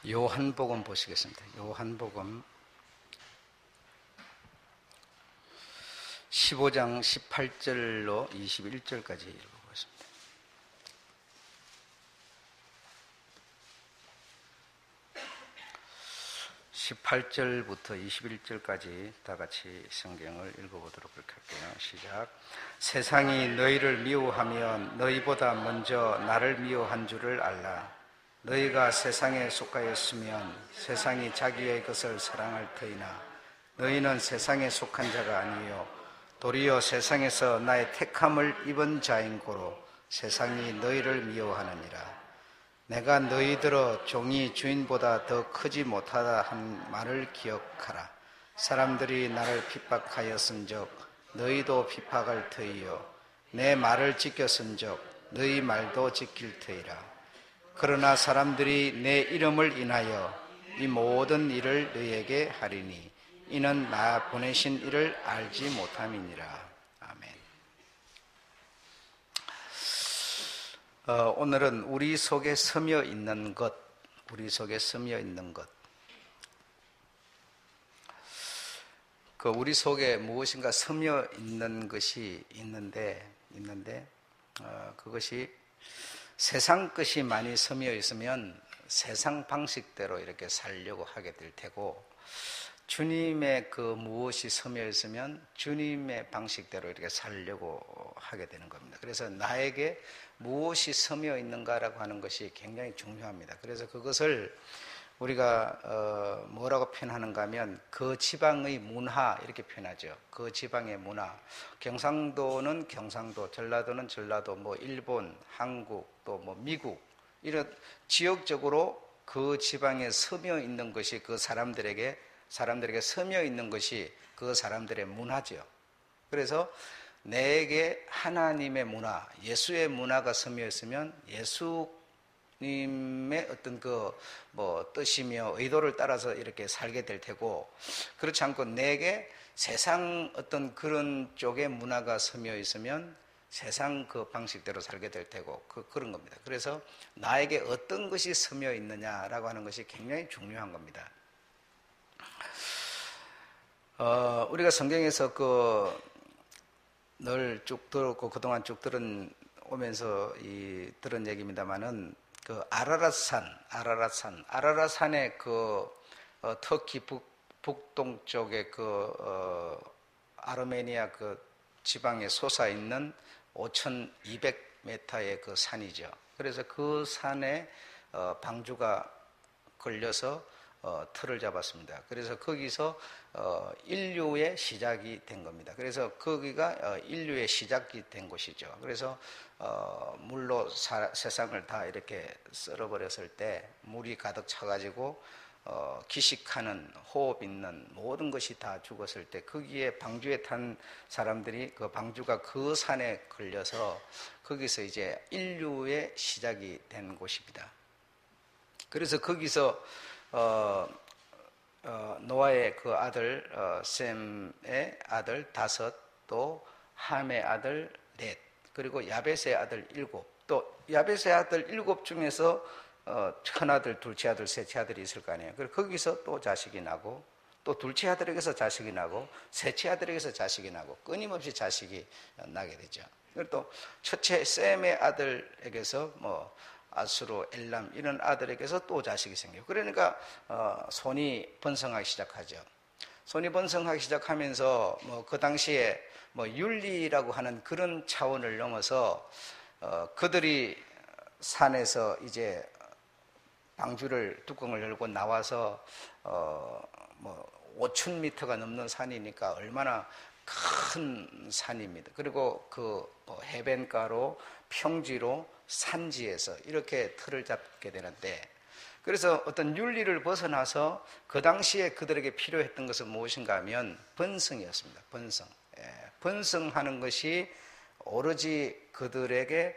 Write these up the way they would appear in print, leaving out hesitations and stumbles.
요한복음 보시겠습니다. 요한복음 15장 18절로 21절까지 읽어보겠습니다. (18절부터) 21절까지 다 같이 성경을 읽어보도록 할게요. 시작. 세상이 너희를 미워하면 너희보다 먼저 나를 미워한 줄을 알라. 너희가 세상에 속하였으면 세상이 자기의 것을 사랑할 터이나 너희는 세상에 속한 자가 아니요 도리어 세상에서 나의 택함을 입은 자인 고로 세상이 너희를 미워하느니라. 내가 너희들어 종이 주인보다 더 크지 못하다 한 말을 기억하라. 사람들이 나를 핍박하였은즉 너희도 핍박할 터이요 내 말을 지켰은즉 너희 말도 지킬 터이라. 그러나 사람들이 내 이름을 인하여 이 모든 일을 너희에게 하리니 이는 나 보내신 이를 알지 못함이니라. 아멘. 오늘은 우리 속에 스며 있는 것, 우리 속에 스며 있는 것. 우리 속에 무엇인가 스며 있는 것이 있는데 그것이 세상 것이 많이 스며 있으면 세상 방식대로 이렇게 살려고 하게 될 테고, 주님의 그 무엇이 스며 있으면 주님의 방식대로 이렇게 살려고 하게 되는 겁니다. 그래서 나에게 무엇이 스며 있는가라고 하는 것이 굉장히 중요합니다. 그래서 그것을 우리가 뭐라고 표현하는가 하면 그 지방의 문화 이렇게 표현하죠. 그 지방의 문화. 경상도는 경상도, 전라도는 전라도, 일본, 한국, 또 미국, 이런 지역적으로 그 지방에 스며 있는 것이 그 사람들에게 스며 있는 것이 그 사람들의 문화죠. 그래서 내게 하나님의 문화, 예수의 문화가 스며 있으면 예수님의 어떤 뜻이며 의도를 따라서 이렇게 살게 될 테고, 그렇지 않고 내게 세상 어떤 그런 쪽의 문화가 스며 있으면 세상 그 방식대로 살게 될 테고, 그런 겁니다. 그래서 나에게 어떤 것이 스며 있느냐라고 하는 것이 굉장히 중요한 겁니다. 우리가 성경에서 늘 쭉 들었고 그동안 쭉 오면서 들은 얘기입니다만은 아라랏산의 터키 북동쪽의 아르메니아 지방에 솟아 있는 5,200m의 그 산이죠. 그래서 그 산에 방주가 걸려서 틀을 잡았습니다. 그래서 거기서 인류의 시작이 된 겁니다. 그래서 거기가 인류의 시작이 된 곳이죠. 그래서 물로 세상을 다 이렇게 썰어버렸을 때 물이 가득 차가지고 기식하는, 호흡 있는 모든 것이 다 죽었을 때 거기에 방주에 탄 사람들이 그 방주가 그 산에 걸려서 거기서 이제 인류의 시작이 된 곳입니다. 그래서 거기서 노아의 그 아들 셈의 아들 5, 또 함의 아들 4, 그리고 야벳의 아들 7, 또 야벳의 아들 7 중에서 큰아들, 둘째 아들, 셋째 아들이 있을 거 아니에요. 그리고 거기서 또 자식이 나고, 또 둘째 아들에게서 자식이 나고, 셋째 아들에게서 자식이 나고, 끊임없이 자식이 나게 되죠. 그리고 또 첫째 셈의 아들에게서 아수르, 엘람 이런 아들에게서 또 자식이 생겨요. 그러니까 손이 번성하기 시작하죠. 손이 번성하기 시작하면서 그 당시에 윤리라고 하는 그런 차원을 넘어서 그들이 산에서 이제 방주를 뚜껑을 열고 나와서 5,000m가 넘는 산이니까 얼마나 큰 산입니다. 그리고 해변가로 평지로 산지에서 이렇게 틀을 잡게 되는데, 그래서 어떤 윤리를 벗어나서 그 당시에 그들에게 필요했던 것은 무엇인가 하면 번성이었습니다. 번성하는 것이 오로지 그들에게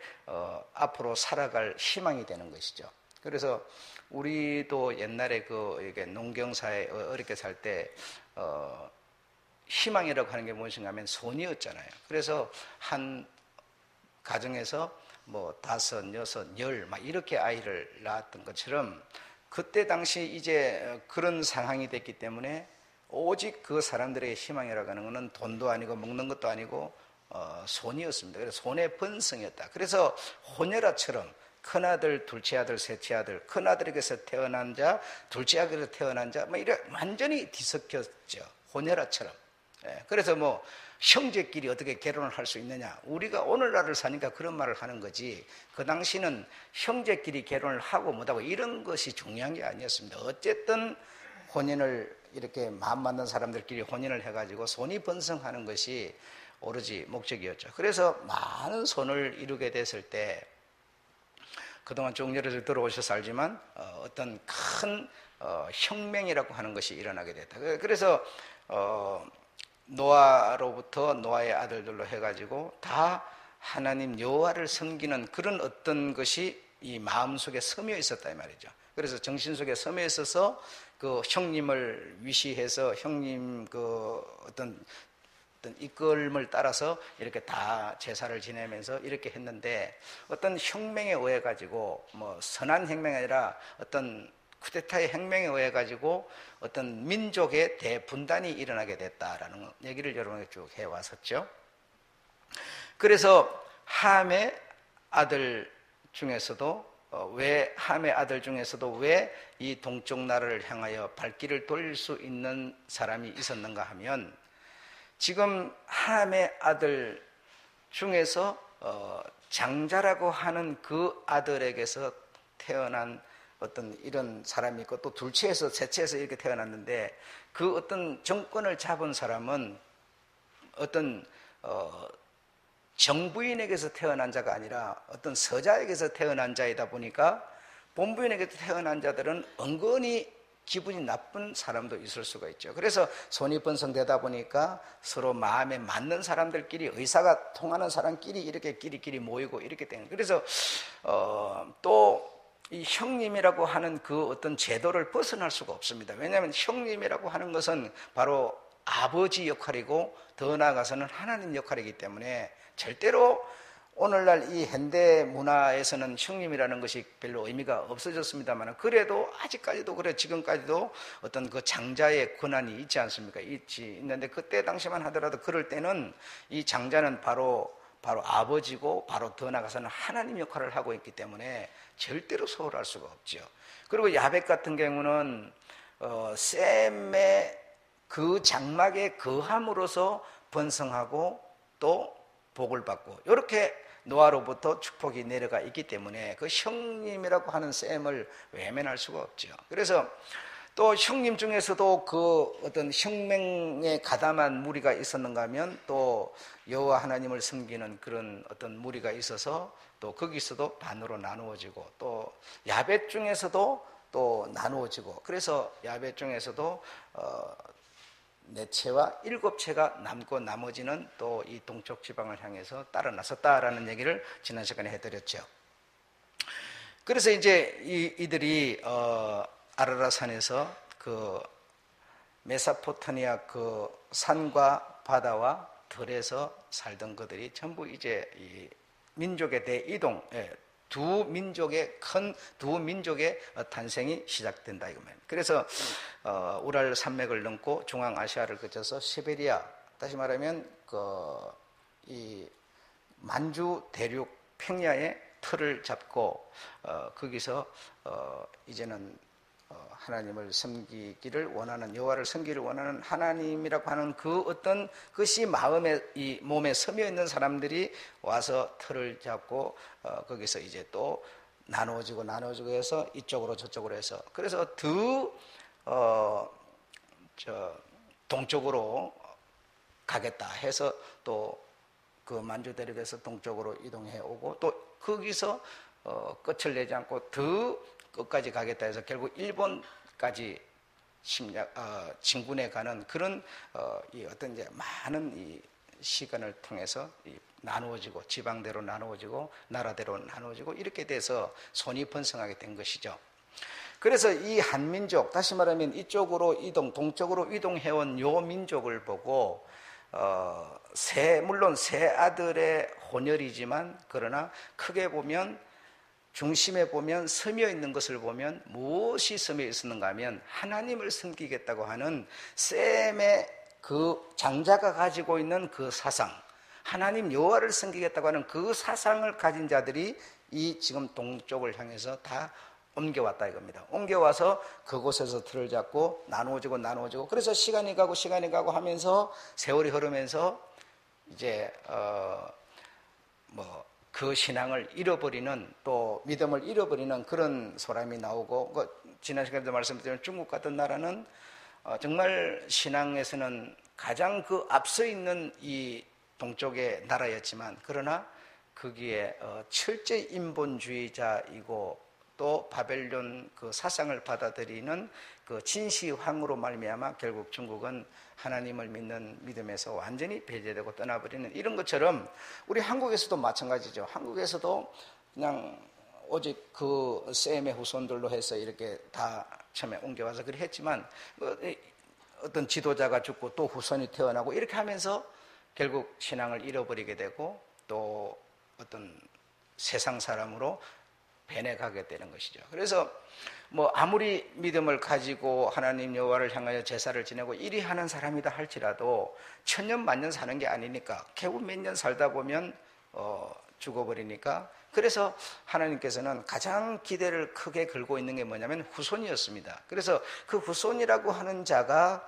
앞으로 살아갈 희망이 되는 것이죠. 그래서 우리도 옛날에 이게 농경사에 어렵게 살 때 희망이라고 하는 게 무엇인가 하면 손이었잖아요. 그래서 한 가정에서 5, 6, 10 이렇게 아이를 낳았던 것처럼 그때 당시 이제 그런 상황이 됐기 때문에 오직 그 사람들의 희망이라고 하는 것은 돈도 아니고 먹는 것도 아니고 손이었습니다. 그래서 손의 번성이었다. 그래서 호녀라처럼 큰아들, 둘째아들, 셋째아들, 큰아들에게서 태어난 자, 둘째아들에게서 태어난 자, 뭐 이래 완전히 뒤섞였죠. 호녀라처럼. 그래서 뭐 형제끼리 어떻게 결혼을 할 수 있느냐, 우리가 오늘날을 사니까 그런 말을 하는 거지, 그 당시는 형제끼리 결혼을 하고 못하고 이런 것이 중요한 게 아니었습니다. 어쨌든 혼인을 이렇게 마음 맞는 사람들끼리 혼인을 해가지고 손이 번성하는 것이 오로지 목적이었죠. 그래서 많은 손을 이루게 됐을 때 그동안 쭉 여러분 들어오셔서 알지만 어떤 큰 혁명이라고 하는 것이 일어나게 됐다. 그래서 노아로부터 노아의 아들들로 해가지고 다 하나님 여호와를 섬기는 그런 어떤 것이 이 마음속에 스며 있었다 이 말이죠. 그래서 정신 속에 스며 있어서 그 형님을 위시해서 형님 그 어떤 이끌음을 따라서 이렇게 다 제사를 지내면서 이렇게 했는데, 어떤 혁명에 의해 가지고 뭐 선한 혁명이 아니라 어떤 쿠데타의 혁명에 의해 가지고 어떤 민족의 대분단이 일어나게 됐다라는 얘기를 여러분에게 쭉 해왔었죠. 그래서 함의 아들 중에서도 왜 이 동쪽 나라를 향하여 발길을 돌릴 수 있는 사람이 있었는가 하면, 지금 함의 아들 중에서 장자라고 하는 그 아들에게서 태어난 어떤 이런 사람이 있고, 또 둘째에서 셋째에서 이렇게 태어났는데, 그 어떤 정권을 잡은 사람은 어떤 정부인에게서 태어난 자가 아니라 어떤 서자에게서 태어난 자이다 보니까, 본부인에게서 태어난 자들은 은근히 기분이 나쁜 사람도 있을 수가 있죠. 그래서 손이 번성되다 보니까 서로 마음에 맞는 사람들끼리, 의사가 통하는 사람끼리 이렇게 끼리끼리 모이고 이렇게 되는. 그래서 또 이 형님이라고 하는 그 어떤 제도를 벗어날 수가 없습니다. 왜냐하면 형님이라고 하는 것은 바로 아버지 역할이고, 더 나아가서는 하나님 역할이기 때문에 절대로 오늘날 이 현대 문화에서는 형님이라는 것이 별로 의미가 없어졌습니다만, 그래도 아직까지도 그래, 지금까지도 어떤 그 장자의 권한이 있지 않습니까? 있는데, 그때 당시만 하더라도 그럴 때는 이 장자는 바로 아버지고, 바로 더 나아가서는 하나님 역할을 하고 있기 때문에 절대로 소홀할 수가 없죠. 그리고 야벳 같은 경우는 셈의 그 장막에 거함으로써 번성하고 또 복을 받고, 이렇게 노아로부터 축복이 내려가 있기 때문에 그 형님이라고 하는 셈을 외면할 수가 없죠. 그래서 또 형님 중에서도 그 어떤 혁명에 가담한 무리가 있었는가 하면, 또 여호와 하나님을 섬기는 그런 어떤 무리가 있어서 또 거기서도 반으로 나누어지고, 또 야벳 중에서도 또 나누어지고, 그래서 야벳 중에서도 4채와 7채가 남고 나머지는 또 이 동쪽 지방을 향해서 따라 나섰다라는 얘기를 지난 시간에 해드렸죠. 그래서 이제 이들이 아라라산에서 그 메소포타미아 그 산과 바다와 들에서 살던 그들이 전부 이제 이 민족의 대이동, 두 민족의 탄생이 시작된다 이거면. 그래서 우랄 산맥을 넘고 중앙아시아를 거쳐서 시베리아, 다시 말하면 이 만주 대륙 평야의 틀을 잡고 거기서 이제는 하나님을 섬기기를 원하는, 여호와를 섬기기를 원하는 하나님이라고 하는 그 어떤 것이 이 몸에 스며 있는 사람들이 와서 틀을 잡고 거기서 이제 또 나누어지고 해서 이쪽으로 저쪽으로 해서, 그래서 동쪽으로 가겠다 해서 또 그 만주 대륙에서 동쪽으로 이동해 오고, 또 거기서 끝을 내지 않고 더 끝까지 가겠다 해서 결국 일본까지 진군해 가는 그런 이 어떤 이제 많은 이 시간을 통해서 나누어지고, 지방대로 나누어지고 나라대로 나누어지고 이렇게 돼서 손이 번성하게 된 것이죠. 그래서 이 한민족, 다시 말하면 이쪽으로 동쪽으로 이동해온 요 민족을 보고 물론 세 아들의 혼혈이지만, 그러나 크게 보면 중심에 보면 스며 있는 것을 보면 무엇이 스며 있었는가 하면 하나님을 섬기겠다고 하는 셈의 그 장자가 가지고 있는 그 사상, 하나님 여호와를 섬기겠다고 하는 그 사상을 가진 자들이 이 지금 동쪽을 향해서 다 옮겨왔다 이겁니다. 옮겨와서 그곳에서 틀을 잡고 나누어지고 그래서 시간이 가고 하면서 세월이 흐르면서 이제 그 신앙을 잃어버리는, 또 믿음을 잃어버리는 그런 사람이 나오고, 지난 시간에도 말씀드린 중국 같은 나라는 정말 신앙에서는 가장 그 앞서 있는 이 동쪽의 나라였지만, 그러나 거기에 철저 인본주의자이고 또 바벨론 그 사상을 받아들이는 그 진시황으로 말미암아 결국 중국은 하나님을 믿는 믿음에서 완전히 배제되고 떠나버리는, 이런 것처럼 우리 한국에서도 마찬가지죠. 한국에서도 그냥 오직 그 셈의 후손들로 해서 이렇게 다 처음에 옮겨와서 그렇게 했지만, 어떤 지도자가 죽고 또 후손이 태어나고 이렇게 하면서 결국 신앙을 잃어버리게 되고 또 어떤 세상 사람으로 변해가게 되는 것이죠. 그래서 아무리 믿음을 가지고 하나님 여호와를 향하여 제사를 지내고 이리 하는 사람이다 할지라도 천년 만년 사는 게 아니니까 겨우 몇 년 살다 보면 죽어버리니까, 그래서 하나님께서는 가장 기대를 크게 걸고 있는 게 뭐냐면 후손이었습니다. 그래서 그 후손이라고 하는 자가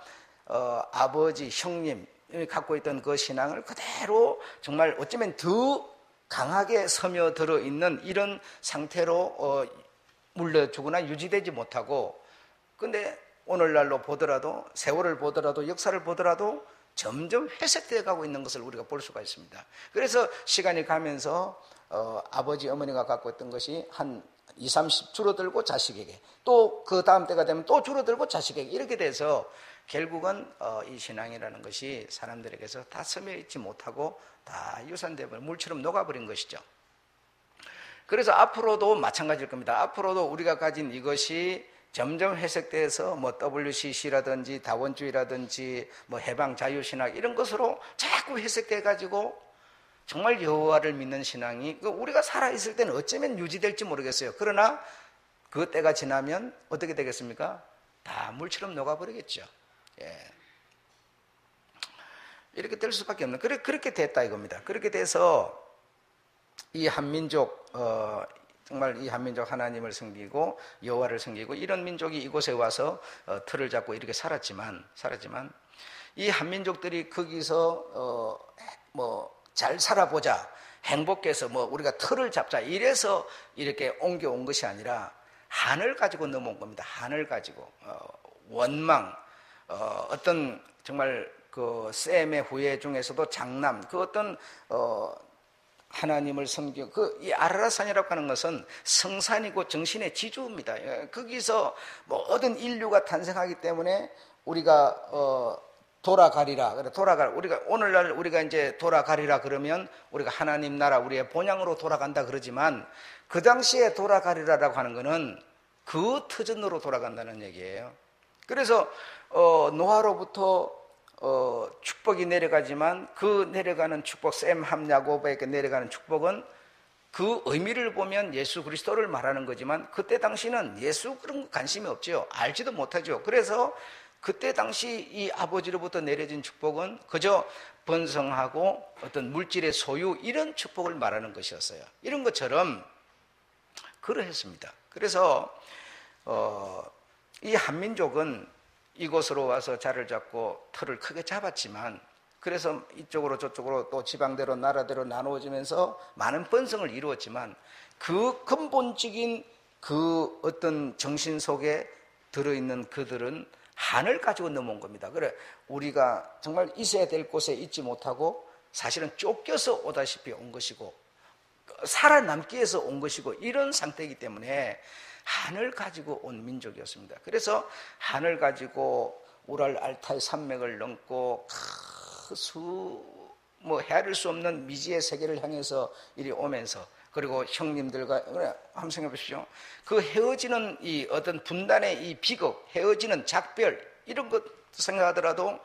아버지, 형님이 갖고 있던 그 신앙을 그대로 정말 어쩌면 더 강하게 스며들어 있는 이런 상태로 물려주거나 유지되지 못하고, 근데 오늘날로 보더라도, 세월을 보더라도, 역사를 보더라도 점점 회색되어 가고 있는 것을 우리가 볼 수가 있습니다. 그래서 시간이 가면서 아버지, 어머니가 갖고 있던 것이 한 20, 30 줄어들고 자식에게, 또 그 다음 때가 되면 또 줄어들고 자식에게, 이렇게 돼서 결국은 이 신앙이라는 것이 사람들에게서 다 스며 있지 못하고 다 유산되어 물처럼 녹아버린 것이죠. 그래서 앞으로도 마찬가지일 겁니다. 앞으로도 우리가 가진 이것이 점점 회색돼서 WCC라든지 다원주의라든지 해방 자유신학 이런 것으로 자꾸 회색돼 가지고 정말 여호와를 믿는 신앙이 우리가 살아있을 때는 어쩌면 유지될지 모르겠어요. 그러나 그 때가 지나면 어떻게 되겠습니까? 다 물처럼 녹아버리겠죠. 예. 이렇게 될 수밖에 없는, 그렇게 됐다 이겁니다. 그렇게 돼서 이 한민족, 정말 이 한민족 하나님을 섬기고 여호와를 섬기고 이런 민족이 이곳에 와서 틀을 잡고 이렇게 살았지만 이 한민족들이 거기서 잘 살아보자, 행복해서 우리가 틀을 잡자 이래서 이렇게 옮겨온 것이 아니라 한을 가지고 넘어온 겁니다. 한을 가지고 원망, 어떤 정말 그 셈의 후예 중에서도 장남, 그 어떤 하나님을 섬기고, 이 아라라산이라고 하는 것은 성산이고 정신의 지주입니다. 거기서 모든 인류가 탄생하기 때문에 우리가 돌아가리라. 우리가 오늘날 우리가 이제 돌아가리라 그러면 우리가 하나님 나라 우리의 본향으로 돌아간다 그러지만, 그 당시에 돌아가리라라고 하는 것은 그 터전으로 돌아간다는 얘기예요. 그래서 노아로부터 축복이 내려가지만 그 내려가는 축복, 셈, 함, 야곱에게 내려가는 축복은 그 의미를 보면 예수 그리스도를 말하는 거지만, 그때 당시는 예수 그런 거 관심이 없죠. 알지도 못하죠. 그래서 그때 당시 이 아버지로부터 내려진 축복은 그저 번성하고 어떤 물질의 소유, 이런 축복을 말하는 것이었어요. 이런 것처럼 그러했습니다. 그래서 이 한민족은 이곳으로 와서 자리를 잡고 틀을 크게 잡았지만, 그래서 이쪽으로 저쪽으로 또 지방대로 나라대로 나누어지면서 많은 번성을 이루었지만, 그 근본적인 그 어떤 정신 속에 들어있는 그들은 한을 가지고 넘어온 겁니다. 그래, 우리가 정말 있어야 될 곳에 있지 못하고 사실은 쫓겨서 오다시피 온 것이고 살아남기 위해서 온 것이고, 이런 상태이기 때문에 한을 가지고 온 민족이었습니다. 그래서 한을 가지고 우랄 알타이 산맥을 넘고 헤아릴 수 없는 미지의 세계를 향해서 이리 오면서, 그리고 형님들과 한번 생각해 보십시오. 그 헤어지는 이 어떤 분단의 이 비극, 헤어지는 작별, 이런 것 생각하더라도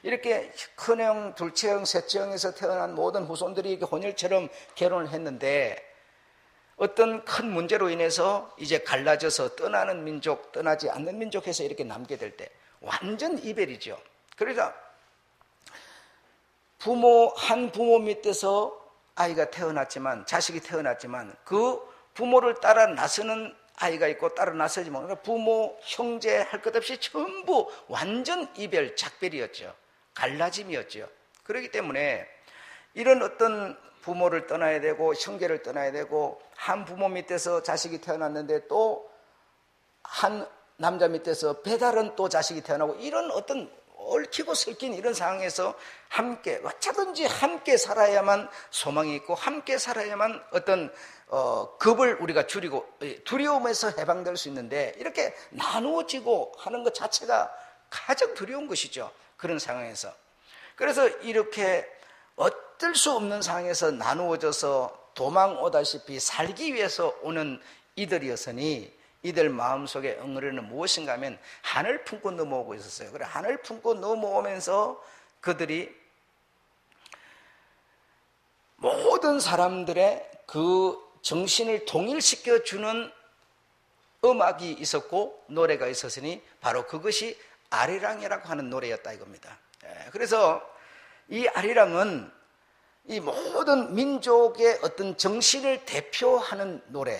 이렇게 큰형, 둘째형, 셋째형에서 태어난 모든 후손들이 이렇게 혼혈처럼 결혼을 했는데, 어떤 큰 문제로 인해서 이제 갈라져서 떠나는 민족, 떠나지 않는 민족에서 이렇게 남게 될 때 완전 이별이죠. 그러니까 한 부모 밑에서 아이가 태어났지만, 자식이 태어났지만 그 부모를 따라 나서는 아이가 있고 따라 나서지 못하는 부모, 형제 할 것 없이 전부 완전 이별, 작별이었죠. 갈라짐이었죠. 그렇기 때문에 이런 어떤 부모를 떠나야 되고 형제를 떠나야 되고 한 부모 밑에서 자식이 태어났는데 또 한 남자 밑에서 배다른 또 자식이 태어나고 이런 어떤 얽히고 설킨 이런 상황에서 함께 어쩌든지 함께 살아야만 소망이 있고 함께 살아야만 어떤 겁을 우리가 줄이고 두려움에서 해방될 수 있는데 이렇게 나누어지고 하는 것 자체가 가장 두려운 것이죠. 그런 상황에서. 그래서 이렇게 어쩔 수 없는 상황에서 나누어져서 도망 오다시피 살기 위해서 오는 이들이었으니 이들 마음속에 응어리는 무엇인가 하면 한을 품고 넘어오고 있었어요. 그래 한을 품고 넘어오면서 그들이 모든 사람들의 그 정신을 동일시켜주는 음악이 있었고 노래가 있었으니 바로 그것이 아리랑이라고 하는 노래였다 이겁니다. 그래서 이 아리랑은 이 모든 민족의 어떤 정신을 대표하는 노래,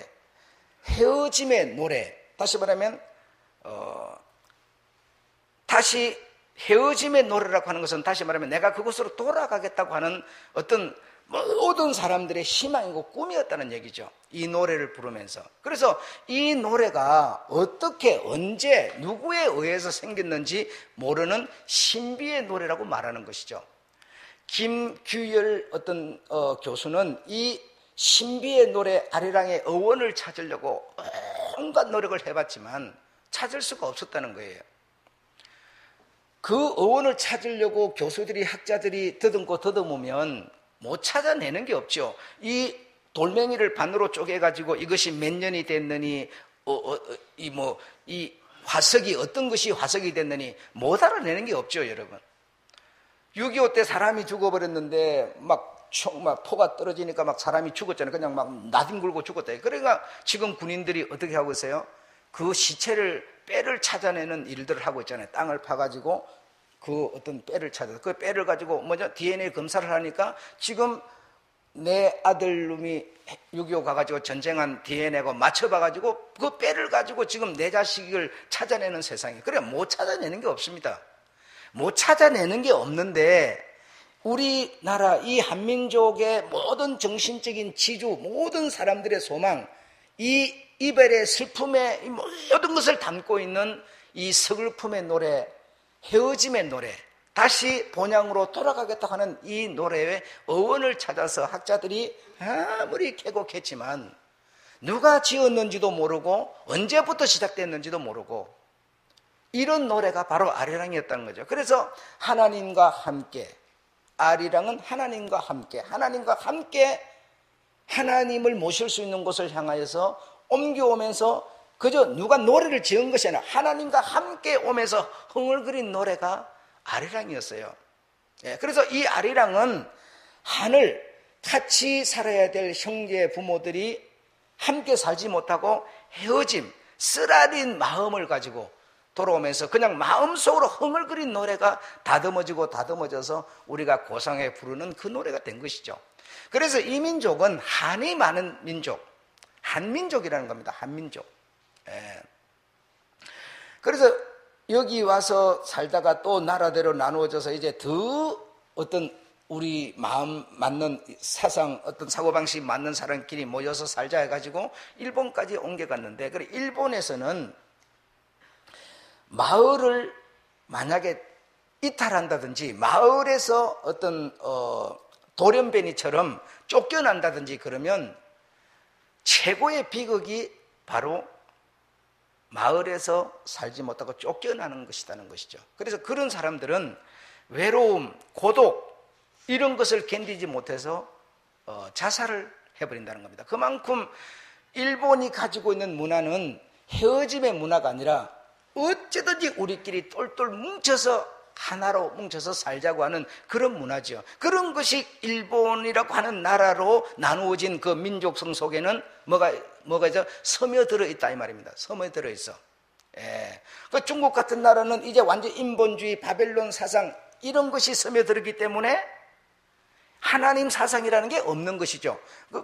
헤어짐의 노래, 다시 말하면 다시 헤어짐의 노래라고 하는 것은 다시 말하면 내가 그곳으로 돌아가겠다고 하는 어떤 모든 사람들의 희망이고 꿈이었다는 얘기죠. 이 노래를 부르면서. 그래서 이 노래가 어떻게 언제 누구에 의해서 생겼는지 모르는 신비의 노래라고 말하는 것이죠. 김규열 어떤 교수는 이 신비의 노래 아리랑의 어원을 찾으려고 온갖 노력을 해봤지만 찾을 수가 없었다는 거예요. 그 어원을 찾으려고 교수들이 학자들이 더듬으면 못 찾아내는 게 없죠. 이 돌멩이를 반으로 쪼개가지고 이것이 몇 년이 됐느니 이 화석이 어떤 것이 화석이 됐느니 못 알아내는 게 없죠, 여러분. 6.25 때 사람이 죽어버렸는데 막 포가 떨어지니까 막 사람이 죽었잖아요. 그냥 막 나뒹굴고 죽었다. 그러니까 지금 군인들이 어떻게 하고 있어요? 그 시체를 뼈를 찾아내는 일들을 하고 있잖아요. 땅을 파가지고 그 어떤 뼈를 찾아서 그 뼈를 가지고 DNA 검사를 하니까 지금 내 아들놈이 6.25 가가지고 전쟁한 DNA하고 맞춰봐가지고 그 뼈를 가지고 지금 내 자식을 찾아내는 세상이. 그래 못 찾아내는 게 없습니다. 못 찾아내는 게 없는데 우리나라 이 한민족의 모든 정신적인 지주, 모든 사람들의 소망, 이 이별의 슬픔의 모든 것을 담고 있는 이 서글픔의 노래, 헤어짐의 노래, 다시 본향으로 돌아가겠다고 하는 이 노래의 어원을 찾아서 학자들이 아무리 캐곡했지만 누가 지었는지도 모르고 언제부터 시작됐는지도 모르고 이런 노래가 바로 아리랑이었다는 거죠. 그래서 하나님과 함께, 아리랑은 하나님과 함께 하나님을 모실 수 있는 곳을 향하여서 옮겨오면서 그저 누가 노래를 지은 것이 아니라 하나님과 함께 오면서 흥얼거린 노래가 아리랑이었어요. 그래서 이 아리랑은 하늘 같이 살아야 될 형제 부모들이 함께 살지 못하고 헤어짐, 쓰라린 마음을 가지고 돌아오면서 그냥 마음속으로 흥얼거린 노래가 다듬어져서 우리가 고상에 부르는 그 노래가 된 것이죠. 그래서 이 민족은 한이 많은 민족, 한민족이라는 겁니다. 한민족. 그래서 여기 와서 살다가 또 나라대로 나누어져서 이제 더 어떤 우리 마음 맞는 사상, 어떤 사고방식 맞는 사람끼리 모여서 살자 해가지고 일본까지 옮겨갔는데, 그래 일본에서는 마을을 만약에 이탈한다든지 마을에서 어떤 돌연변이처럼 쫓겨난다든지 그러면 최고의 비극이 바로 마을에서 살지 못하고 쫓겨나는 것이라는 것이죠. 그래서 그런 사람들은 외로움, 고독 이런 것을 견디지 못해서 자살을 해버린다는 겁니다. 그만큼 일본이 가지고 있는 문화는 헤어짐의 문화가 아니라 어찌든지 우리끼리 똘똘 뭉쳐서 하나로 뭉쳐서 살자고 하는 그런 문화죠. 그런 것이 일본이라고 하는 나라로 나누어진 그 민족성 속에는 뭐가 있어? 스며들어 있다 이 말입니다. 스며들어 있어. 예. 그 중국 같은 나라는 이제 완전 인본주의, 바벨론 사상 이런 것이 스며들었기 때문에 하나님 사상이라는 게 없는 것이죠.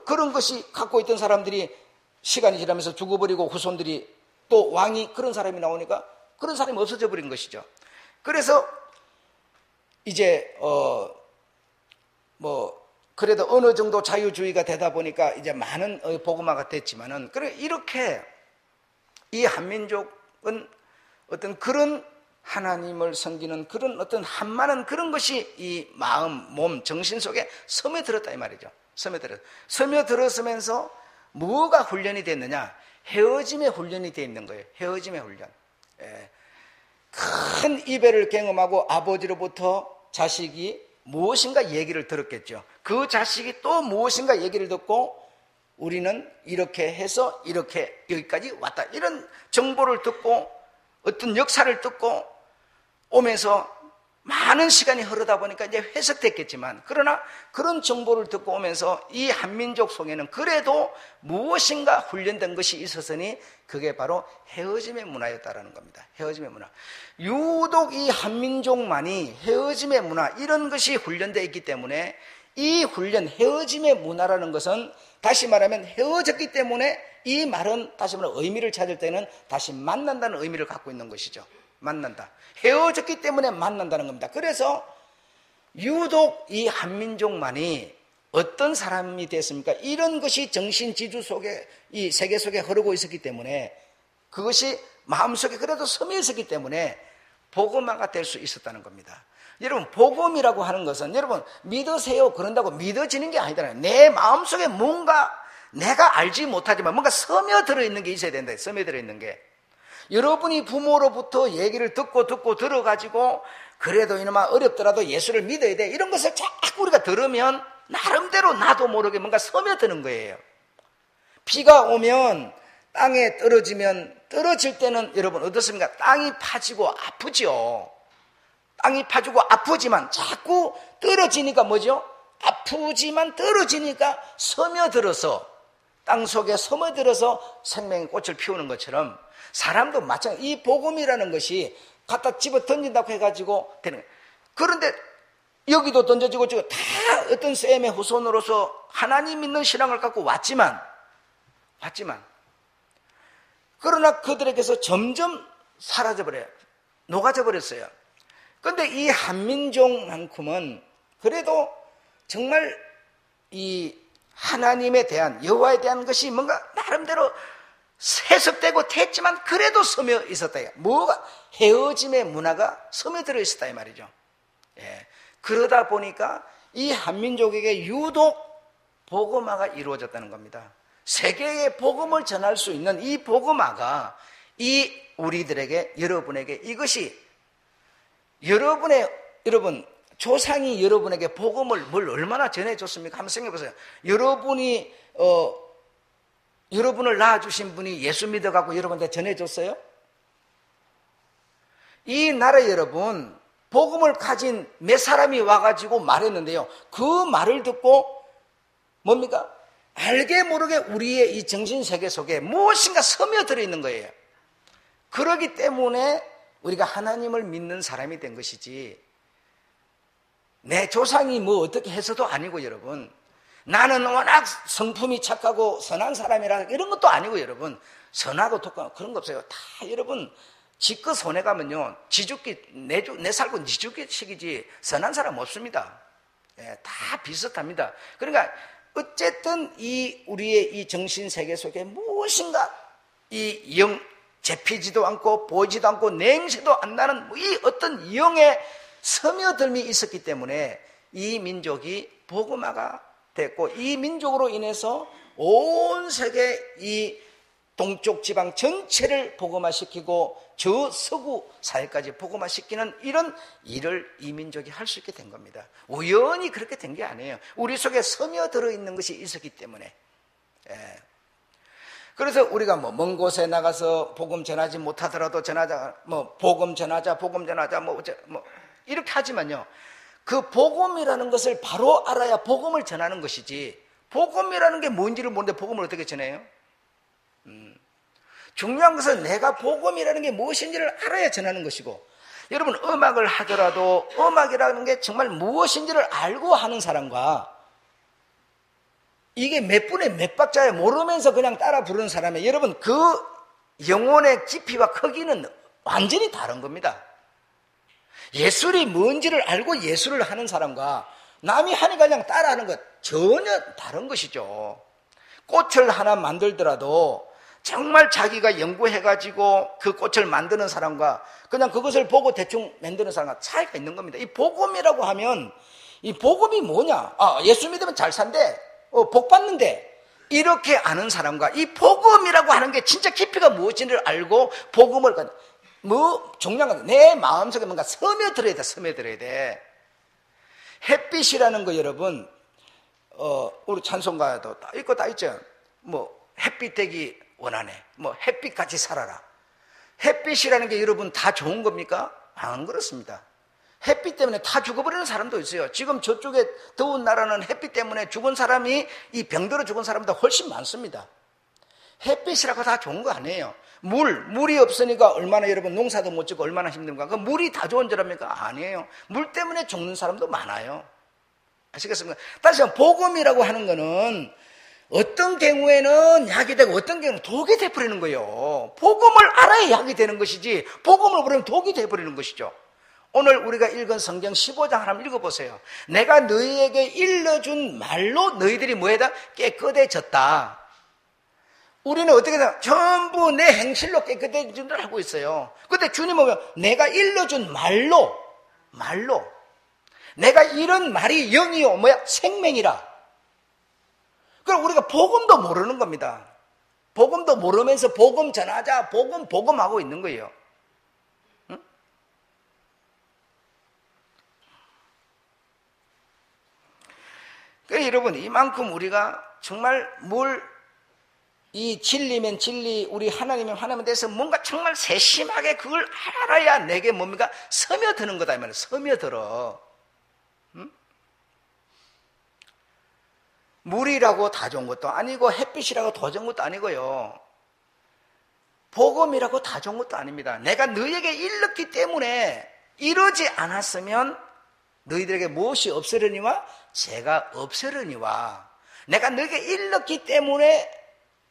그런 것이 갖고 있던 사람들이 시간이 지나면서 죽어버리고 후손들이 또 왕이 그런 사람이 나오니까 그런 사람이 없어져 버린 것이죠. 그래서 이제 그래도 어느 정도 자유주의가 되다 보니까 이제 많은 복음화가 됐지만은 그래 이렇게 이 한민족은 어떤 그런 하나님을 섬기는 그런 어떤 한많은 그런 것이 이 마음, 몸, 정신 속에 스며들었다 이 말이죠. 스며들었으면서 뭐가 훈련이 됐느냐? 헤어짐의 훈련이 되어 있는 거예요. 헤어짐의 훈련. 예. 큰 이별을 경험하고 아버지로부터 자식이 무엇인가 얘기를 들었겠죠. 그 자식이 또 무엇인가 얘기를 듣고 우리는 이렇게 해서 이렇게 여기까지 왔다. 이런 정보를 듣고 어떤 역사를 듣고 오면서 많은 시간이 흐르다 보니까 이제 회색됐겠지만 그러나 그런 정보를 듣고 오면서 이 한민족 속에는 그래도 무엇인가 훈련된 것이 있었으니 그게 바로 헤어짐의 문화였다라는 겁니다. 헤어짐의 문화. 유독 이 한민족만이 헤어짐의 문화 이런 것이 훈련되어 있기 때문에 이 훈련 헤어짐의 문화라는 것은 다시 말하면 헤어졌기 때문에 이 말은 다시 말하면 의미를 찾을 때는 다시 만난다는 의미를 갖고 있는 것이죠. 만난다. 헤어졌기 때문에 만난다는 겁니다. 그래서 유독 이 한민족만이 어떤 사람이 됐습니까? 이런 것이 정신지주 속에 이 세계 속에 흐르고 있었기 때문에 그것이 마음속에 그래도 스며 있었기 때문에 복음화가 될 수 있었다는 겁니다. 여러분 복음이라고 하는 것은 여러분 믿으세요 그런다고 믿어지는 게 아니잖아요. 내 마음속에 뭔가 내가 알지 못하지만 뭔가 스며들어 있는 게 있어야 된다. 스며들어 있는 게. 여러분이 부모로부터 얘기를 듣고 들어가지고 그래도 이놈아 어렵더라도 예수를 믿어야 돼 이런 것을 자꾸 우리가 들으면 나름대로 나도 모르게 뭔가 스며드는 거예요. 비가 오면 땅에 떨어질 때는 여러분 어떻습니까? 땅이 파지고 아프죠. 땅이 파지고 아프지만 자꾸 떨어지니까 뭐죠? 아프지만 떨어지니까 스며들어서 땅 속에 스며들어서 생명의 꽃을 피우는 것처럼 사람도 마찬가지. 이 복음이라는 것이 갖다 집어 던진다고 해가지고 되는 거예요. 그런데 여기도 던져지고 다 어떤 셈의 후손으로서 하나님 믿는 신앙을 갖고 왔지만 그러나 그들에게서 점점 사라져버려요. 녹아져 버렸어요. 그런데 이 한민족만큼은 그래도 정말 이 하나님에 대한 여호와에 대한 것이 뭔가 나름대로 세습되고 됐지만 그래도 스며 있었다. 뭐가 헤어짐의 문화가 스며들어 있었다 이 말이죠. 예. 그러다 보니까 이 한민족에게 유독 복음화가 이루어졌다는 겁니다. 세계에 복음을 전할 수 있는 이 복음화가 이 우리들에게 여러분에게 이것이 여러분 조상이 여러분에게 복음을 뭘 얼마나 전해줬습니까? 한번 생각해보세요. 여러분을 낳아주신 분이 예수 믿어갖고 여러분한테 전해줬어요? 이 나라 여러분 복음을 가진 몇 사람이 와가지고 말했는데요. 그 말을 듣고 뭡니까? 알게 모르게 우리의 이 정신세계 속에 무엇인가 스며들어 있는 거예요. 그러기 때문에 우리가 하나님을 믿는 사람이 된 것이지 내 조상이 뭐 어떻게 해서도 아니고 여러분 나는 워낙 성품이 착하고 선한 사람이라 이런 것도 아니고 여러분 선하고 독하고 그런 거 없어요. 다 여러분 지껏 손해 가면요 지죽기 내 살고 지죽기식이지 선한 사람 없습니다. 예, 다 비슷합니다. 그러니까 어쨌든 이 우리의 이 정신 세계 속에 무엇인가 이 영 잡히지도 않고 보이지도 않고 냄새도 안 나는 이 어떤 영의 스며들미 있었기 때문에 이 민족이 복음화가 됐고 이 민족으로 인해서 온 세계 이 동쪽 지방 전체를 복음화시키고 저 서구 사회까지 복음화시키는 이런 일을 이 민족이 할 수 있게 된 겁니다. 우연히 그렇게 된 게 아니에요. 우리 속에 스며들어 있는 것이 있었기 때문에. 예. 그래서 우리가 뭐 먼 곳에 나가서 복음 전하지 못하더라도 복음 전하자 이렇게 하지만요, 그 복음이라는 것을 바로 알아야 복음을 전하는 것이지, 복음이라는 게 뭔지를 모르는데 복음을 어떻게 전해요? 중요한 것은 내가 복음이라는 게 무엇인지를 알아야 전하는 것이고, 여러분 음악을 하더라도 음악이라는 게 정말 무엇인지를 알고 하는 사람과 이게 몇 분의 몇 박자에 모르면서 그냥 따라 부르는 사람이, 여러분 그 영혼의 깊이와 크기는 완전히 다른 겁니다. 예술이 뭔지를 알고 예술을 하는 사람과 남이 하니까 그냥 따라하는 것 전혀 다른 것이죠. 꽃을 하나 만들더라도 정말 자기가 연구해가지고 그 꽃을 만드는 사람과 그냥 그것을 보고 대충 만드는 사람과 차이가 있는 겁니다. 이 복음이라고 하면, 이 복음이 뭐냐? 예수 믿으면 잘 산대, 복 받는데, 이렇게 아는 사람과 이 복음이라고 하는 게 진짜 깊이가 무엇인지를 알고 복음을, 중요한 건 내 마음속에 뭔가 스며들어야 돼, 스며들어야 돼. 햇빛이라는 거 여러분, 우리 찬송가에도 다 있죠. 햇빛 되기 원하네. 햇빛같이 살아라. 햇빛이라는 게 여러분 다 좋은 겁니까? 안 그렇습니다. 햇빛 때문에 다 죽어버리는 사람도 있어요. 지금 저쪽에 더운 나라는 햇빛 때문에 죽은 사람이, 이 병들어 죽은 사람보다 훨씬 많습니다. 햇빛이라고 다 좋은 거 아니에요. 물이 없으니까 얼마나 여러분 농사도 못 짓고 얼마나 힘든가. 그 물이 다 좋은 줄 압니까? 아니에요. 물 때문에 죽는 사람도 많아요. 아시겠습니까? 다시 한번 복음이라고 하는 거는 어떤 경우에는 약이 되고 어떤 경우는 독이 돼버리는 거예요. 복음을 알아야 약이 되는 것이지, 복음을 모르면 독이 돼버리는 것이죠. 오늘 우리가 읽은 성경 15장 한번 읽어보세요. 내가 너희에게 일러준 말로 너희들이 뭐해다? 깨끗해졌다. 우리는 어떻게 되나? 전부 내 행실로 깨끗해진 줄 알고 있어요. 근데 주님 보면 내가 일러준 말로 내가 이런 말이 영이요 생명이라. 그럼 우리가 복음도 모르는 겁니다. 복음도 모르면서 복음 전하자, 복음하고 있는 거예요. 응? 그래서 여러분, 이만큼 우리가 정말 이 진리면 진리, 우리 하나님이면 하나님에 대해서 뭔가 정말 세심하게 그걸 알아야 내게 뭡니까? 스며드는 거다 이 말이에요. 스며들어. 물이라고 다 좋은 것도 아니고 햇빛이라고 더 좋은 것도 아니고요. 복음이라고 다 좋은 것도 아닙니다. 내가 너희에게 일렀기 때문에 이러지 않았으면 너희들에게 무엇이 없으려니와 죄가 없으려니와, 내가 너희에게 일렀기 때문에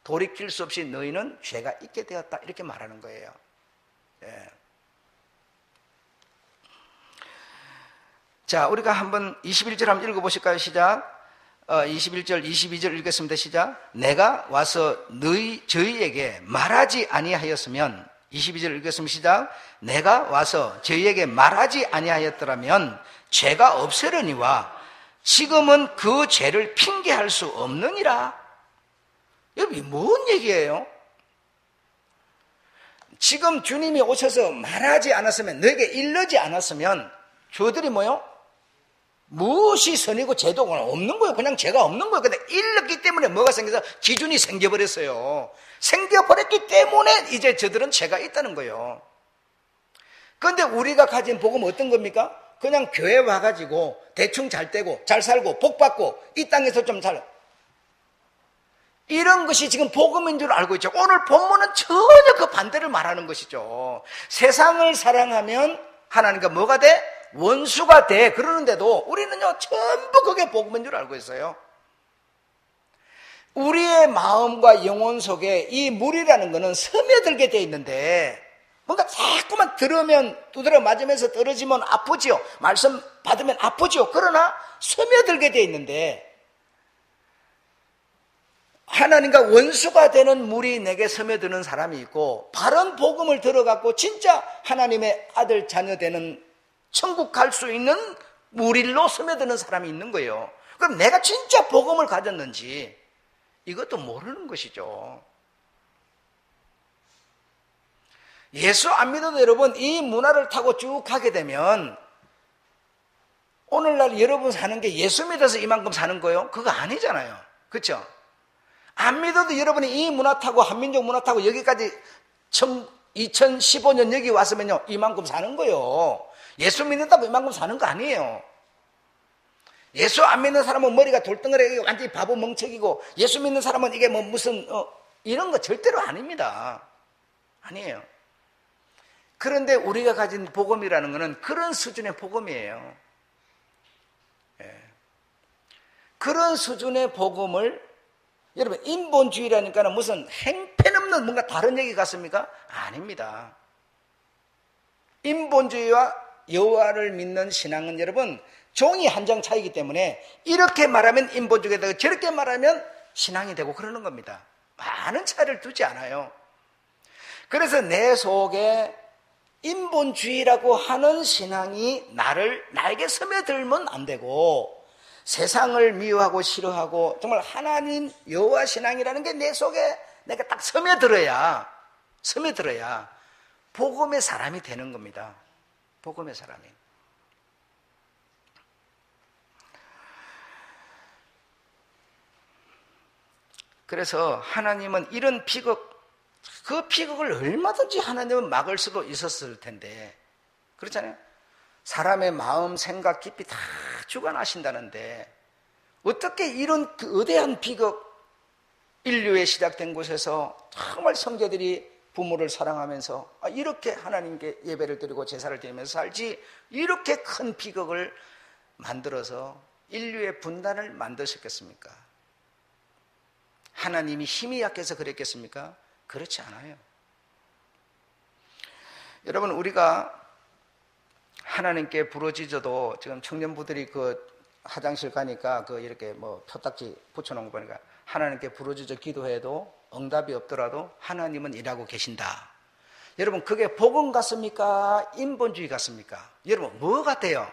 돌이킬 수 없이 너희는 죄가 있게 되었다, 이렇게 말하는 거예요. 예. 자, 우리가 한번 21절 한번 읽어보실까요? 시작. 21절, 22절 읽겠습니다. 시작. 내가 와서 저희에게 말하지 아니하였으면, 22절 읽겠습니다. 시작. 내가 와서 저희에게 말하지 아니하였더라면 죄가 없으려니와 지금은 그 죄를 핑계할 수 없느니라. 여러분, 이게 뭔 얘기예요? 지금 주님이 오셔서 말하지 않았으면, 너에게 일러지 않았으면 저들이 뭐요? 무엇이 선이고 죄도 없는 거예요. 그냥 죄가 없는 거예요. 근데 일렀기 때문에 뭐가 생겨서 기준이 생겨버렸어요. 생겨버렸기 때문에 이제 저들은 죄가 있다는 거예요. 그런데 우리가 가진 복음은 어떤 겁니까? 그냥 교회 와가지고 대충 잘 되고 잘 살고 복 받고 이 땅에서 좀 잘, 이런 것이 지금 복음인 줄 알고 있죠. 오늘 본문은 전혀 그 반대를 말하는 것이죠. 세상을 사랑하면 하나님과 뭐가 돼? 원수가 돼. 그러는데도 우리는요, 전부 그게 복음인 줄 알고 있어요. 우리의 마음과 영혼 속에 이 물이라는 것은 스며들게 돼 있는데, 뭔가 자꾸만 들으면 두드려 맞으면서 떨어지면 아프지요. 말씀 받으면 아프지요. 그러나 스며들게 돼 있는데, 하나님과 원수가 되는 물이 내게 스며드는 사람이 있고, 바른 복음을 들어갖고 진짜 하나님의 아들 자녀 되는, 천국 갈 수 있는 물일로 스며드는 사람이 있는 거예요. 그럼 내가 진짜 복음을 가졌는지 이것도 모르는 것이죠. 예수 안 믿어도 여러분, 이 문화를 타고 쭉 가게 되면 오늘날 여러분 사는 게 예수 믿어서 이만큼 사는 거예요? 그거 아니잖아요. 그렇죠? 안 믿어도 여러분이 이 문화 타고, 한민족 문화 타고 여기까지 2015년 여기 왔으면요, 이만큼 사는 거예요. 예수 믿는다고 이만큼 사는 거 아니에요. 예수 안 믿는 사람은 머리가 돌덩어리 완전히 바보 멍청이고, 예수 믿는 사람은 이게 뭐 무슨 이런 거 절대로 아닙니다. 아니에요. 그런데 우리가 가진 복음이라는 것은 그런 수준의 복음이에요. 예. 그런 수준의 복음을, 여러분, 인본주의라니까 무슨 행편없는 뭔가 다른 얘기 같습니까? 아닙니다. 인본주의와 여호와를 믿는 신앙은 여러분 종이 한 장 차이기 때문에 이렇게 말하면 인본주의가 되고 저렇게 말하면 신앙이 되고 그러는 겁니다. 많은 차이를 두지 않아요. 그래서 내 속에 인본주의라고 하는 신앙이 나에게 스며들면 안 되고, 세상을 미워하고 싫어하고 정말 하나님 여호와 신앙이라는 게 내 속에 내가 딱 스며들어야 복음의 사람이 되는 겁니다. 복음의 사람이. 그래서 하나님은 이런 그 비극을 얼마든지 하나님은 막을 수도 있었을 텐데, 그렇잖아요. 사람의 마음, 생각 깊이 다 주관하신다는데 어떻게 이런 그 거대한 비극, 인류에 시작된 곳에서 정말 성자들이 부모를 사랑하면서 이렇게 하나님께 예배를 드리고 제사를 드리면서 살지, 이렇게 큰 비극을 만들어서 인류의 분단을 만드셨겠습니까? 하나님이 힘이 약해서 그랬겠습니까? 그렇지 않아요. 여러분, 우리가 하나님께 부르짖어도, 지금 청년부들이 그 화장실 가니까 그 이렇게 뭐 표딱지 붙여놓은 거 보니까 하나님께 부르짖어 기도해도 응답이 없더라도 하나님은 일하고 계신다. 여러분, 그게 복음 같습니까? 인본주의 같습니까? 여러분, 뭐 같아요?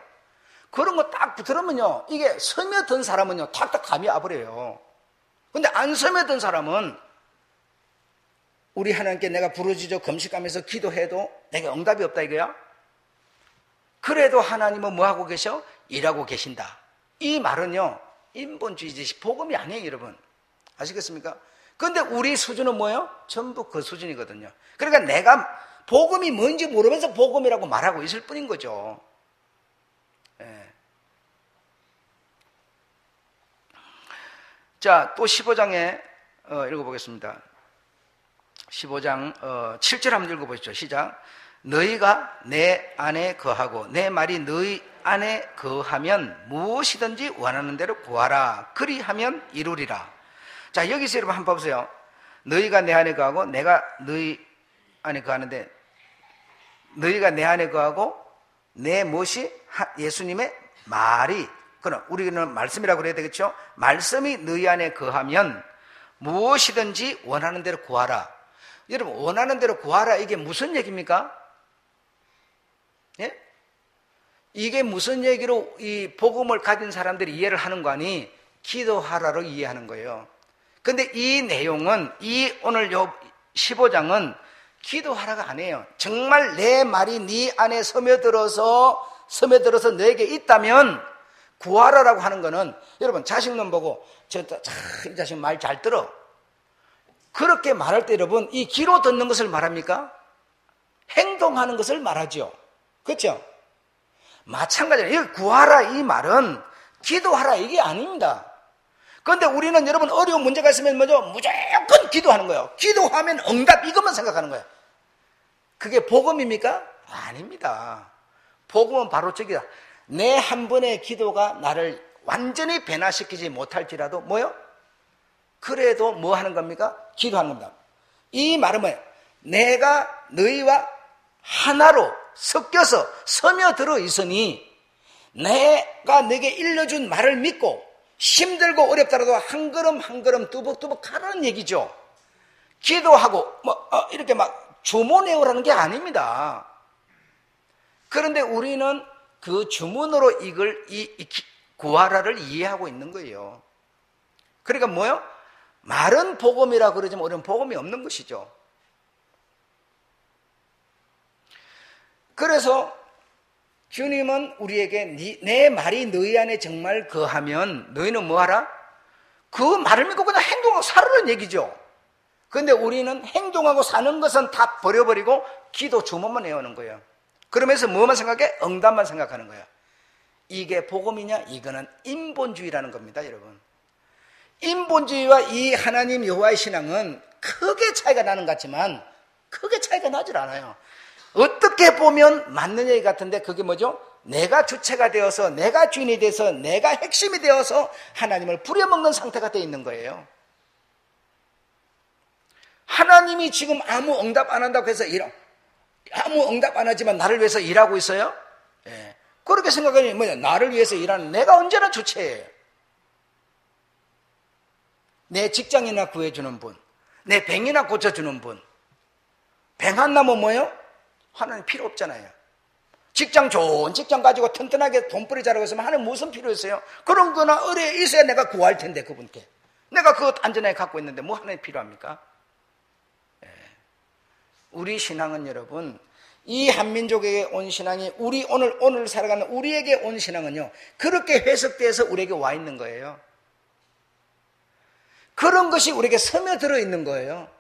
그런 거 딱 들으면요, 이게 스며든 사람은요 탁탁 감이 와버려요. 근데 안 스며든 사람은 우리 하나님께 내가 부르짖어 금식하면서 기도해도 내게 응답이 없다 이거야? 그래도 하나님은 뭐하고 계셔? 일하고 계신다. 이 말은요 인본주의지 복음이 아니에요, 여러분. 아시겠습니까? 그런데 우리 수준은 뭐예요? 전부 그 수준이거든요. 그러니까 내가 복음이 뭔지 모르면서 복음이라고 말하고 있을 뿐인 거죠. 예. 자, 또 15장에 읽어보겠습니다. 15장 7절 한번 읽어보시죠. 시작. 너희가 내 안에 거하고 내 말이 너희 안에 거하면 무엇이든지 원하는 대로 구하라. 그리하면 이루리라. 자, 여기서 여러분 한번 봐보세요. 너희가 내 안에 거하고 내가 너희 안에 거하는데, 너희가 내 안에 거하고 내 무엇이 예수님의 말이, 그럼 우리는 말씀이라고 그래야 되겠죠? 말씀이 너희 안에 거하면 무엇이든지 원하는 대로 구하라. 여러분, 원하는 대로 구하라, 이게 무슨 얘기입니까? 예? 이게 무슨 얘기로 이 복음을 가진 사람들이 이해를 하는 거 아니? 기도하라로 이해하는 거예요. 근데 이 내용은, 이 오늘 요 15장은 기도하라가 아니에요. 정말 내 말이 네 안에 스며들어서 너에게 있다면 구하라라고 하는 거는, 여러분 자식놈 보고 이 자식 말 잘 들어, 그렇게 말할 때 여러분 이 귀로 듣는 것을 말합니까? 행동하는 것을 말하죠. 그렇죠? 마찬가지로 이 구하라 이 말은 기도하라 이게 아닙니다. 그런데 우리는 여러분 어려운 문제가 있으면 뭐죠? 무조건 기도하는 거예요. 기도하면 응답, 이것만 생각하는 거예요. 그게 복음입니까? 아닙니다. 복음은 바로 저기다. 내 한 번의 기도가 나를 완전히 변화시키지 못할지라도 뭐요? 그래도 뭐 하는 겁니까? 기도하는 겁니다. 이 말은 뭐예요? 내가 너희와 하나로 섞여서 스며들어 있으니 내가 내게 일러준 말을 믿고 힘들고 어렵더라도 한 걸음 한 걸음 뚜벅뚜벅 가라는 얘기죠. 기도하고 이렇게 막 주문해오라는 게 아닙니다. 그런데 우리는 그 주문으로 이걸 구하라를 이해하고 있는 거예요. 그러니까 뭐요? 말은 복음이라 그러지만 우리는 복음이 없는 것이죠. 그래서 주님은 우리에게 내 말이 너희 안에 정말 거하면 너희는 뭐하라? 그 말을 믿고 그냥 행동하고 살으라는 얘기죠. 그런데 우리는 행동하고 사는 것은 다 버려버리고 기도 주문만 해오는 거예요. 그러면서 뭐만 생각해? 응답만 생각하는 거야. 이게 복음이냐? 이거는 인본주의라는 겁니다, 여러분. 인본주의와 이 하나님 여호와의 신앙은 크게 차이가 나는 것 같지만 크게 차이가 나질 않아요. 어떻게 보면 맞는 얘기 같은데 그게 뭐죠? 내가 주체가 되어서, 내가 주인이 돼서, 내가 핵심이 되어서 하나님을 부려먹는 상태가 되어 있는 거예요. 하나님이 지금 아무 응답 안 한다고 해서 아무 응답 안 하지만 나를 위해서 일하고 있어요? 예. 그렇게 생각하니 뭐냐? 나를 위해서 일하는 내가 언제나 주체예요. 내 직장이나 구해주는 분, 내 병이나 고쳐주는 분. 병 안 나면 뭐예요? 하나님 필요 없잖아요. 좋은 직장 가지고 튼튼하게 돈벌이 잘하고 있으면 하나님 무슨 필요 있어요? 그런 거나 의뢰 있어야 내가 구할 텐데 그분께. 내가 그것 안전하게 갖고 있는데 뭐 하나님 필요합니까? 우리 신앙은 여러분, 이 한민족에게 온 신앙이 우리 오늘 살아가는 우리에게 온 신앙은요, 그렇게 해석돼서 우리에게 와 있는 거예요. 그런 것이 우리에게 스며들어 있는 거예요.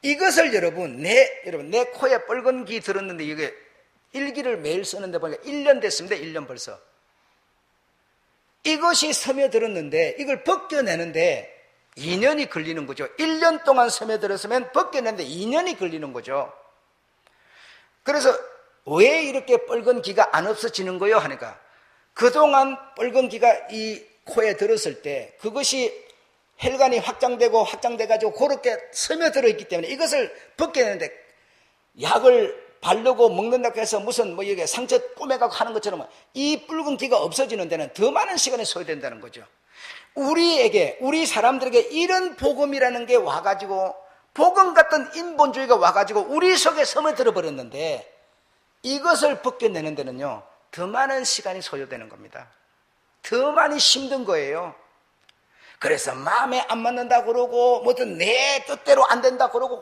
이것을 여러분 내 코에 뻘건 기 들었는데 이게 일기를 매일 쓰는데 보니까 1년 됐습니다. 1년 벌써. 이것이 스며들었는데 이걸 벗겨내는데 2년이 걸리는 거죠. 1년 동안 스며들었으면 벗겨내는데 2년이 걸리는 거죠. 그래서 왜 이렇게 뻘건 기가 안 없어지는 거요? 하니까 그동안 뻘건 기가 이 코에 들었을 때 그것이 혈관이 확장돼가지고 그렇게 스며들어 있기 때문에 이것을 벗겨내는데 약을 바르고 먹는다고 해서 무슨 이게 상처 꼬매가고 하는 것처럼 이 붉은 기가 없어지는 데는 더 많은 시간이 소요된다는 거죠. 우리 사람들에게 이런 복음이라는 게 와가지고 복음 같은 인본주의가 와가지고 우리 속에 스며들어 버렸는데 이것을 벗겨내는 데는요 더 많은 시간이 소요되는 겁니다. 더 많이 힘든 거예요. 그래서 마음에 안 맞는다 그러고 뭐든 내 뜻대로 안 된다 그러고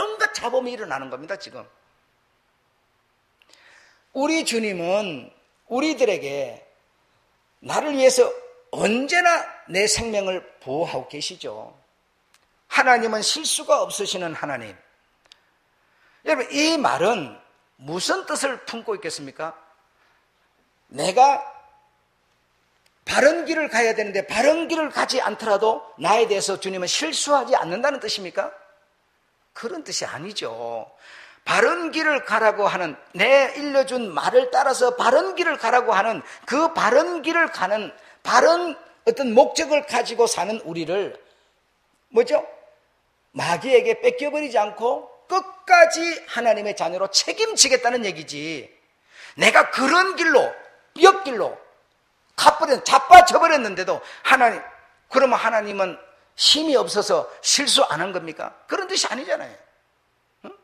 온갖 잡음이 일어나는 겁니다. 지금 우리 주님은 우리들에게 나를 위해서 언제나 내 생명을 보호하고 계시죠. 하나님은 실수가 없으시는 하나님. 여러분 이 말은 무슨 뜻을 품고 있겠습니까? 내가 바른 길을 가야 되는데 바른 길을 가지 않더라도 나에 대해서 주님은 실수하지 않는다는 뜻입니까? 그런 뜻이 아니죠. 바른 길을 가라고 하는 내 일러준 말을 따라서 바른 길을 가라고 하는 그 바른 길을 가는 바른 어떤 목적을 가지고 사는 우리를 뭐죠? 마귀에게 뺏겨버리지 않고 끝까지 하나님의 자녀로 책임지겠다는 얘기지. 내가 그런 길로 역길로 자빠져버렸는데도 그러면 하나님은 힘이 없어서 실수 안 한 겁니까? 그런 뜻이 아니잖아요. 응?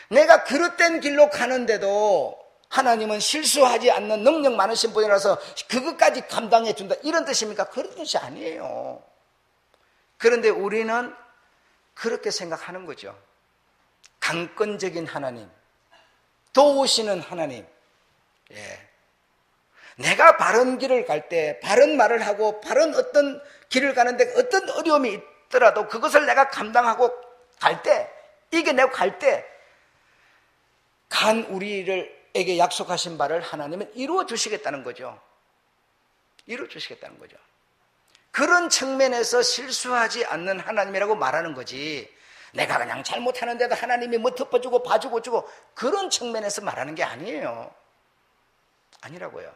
내가 그릇된 길로 가는데도 하나님은 실수하지 않는 능력 많으신 분이라서 그것까지 감당해 준다 이런 뜻입니까? 그런 뜻이 아니에요. 그런데 우리는 그렇게 생각하는 거죠. 강권적인 하나님, 도우시는 하나님. 예. 내가 바른 길을 갈 때 바른 말을 하고 바른 어떤 길을 가는데 어떤 어려움이 있더라도 그것을 내가 감당하고 갈 때 이겨내고 갈 때 우리에게 약속하신 바를 하나님은 이루어 주시겠다는 거죠. 이루어 주시겠다는 거죠. 그런 측면에서 실수하지 않는 하나님이라고 말하는 거지 내가 그냥 잘못하는데도 하나님이 뭐 덮어주고 봐주고 주고 그런 측면에서 말하는 게 아니에요. 아니라고요.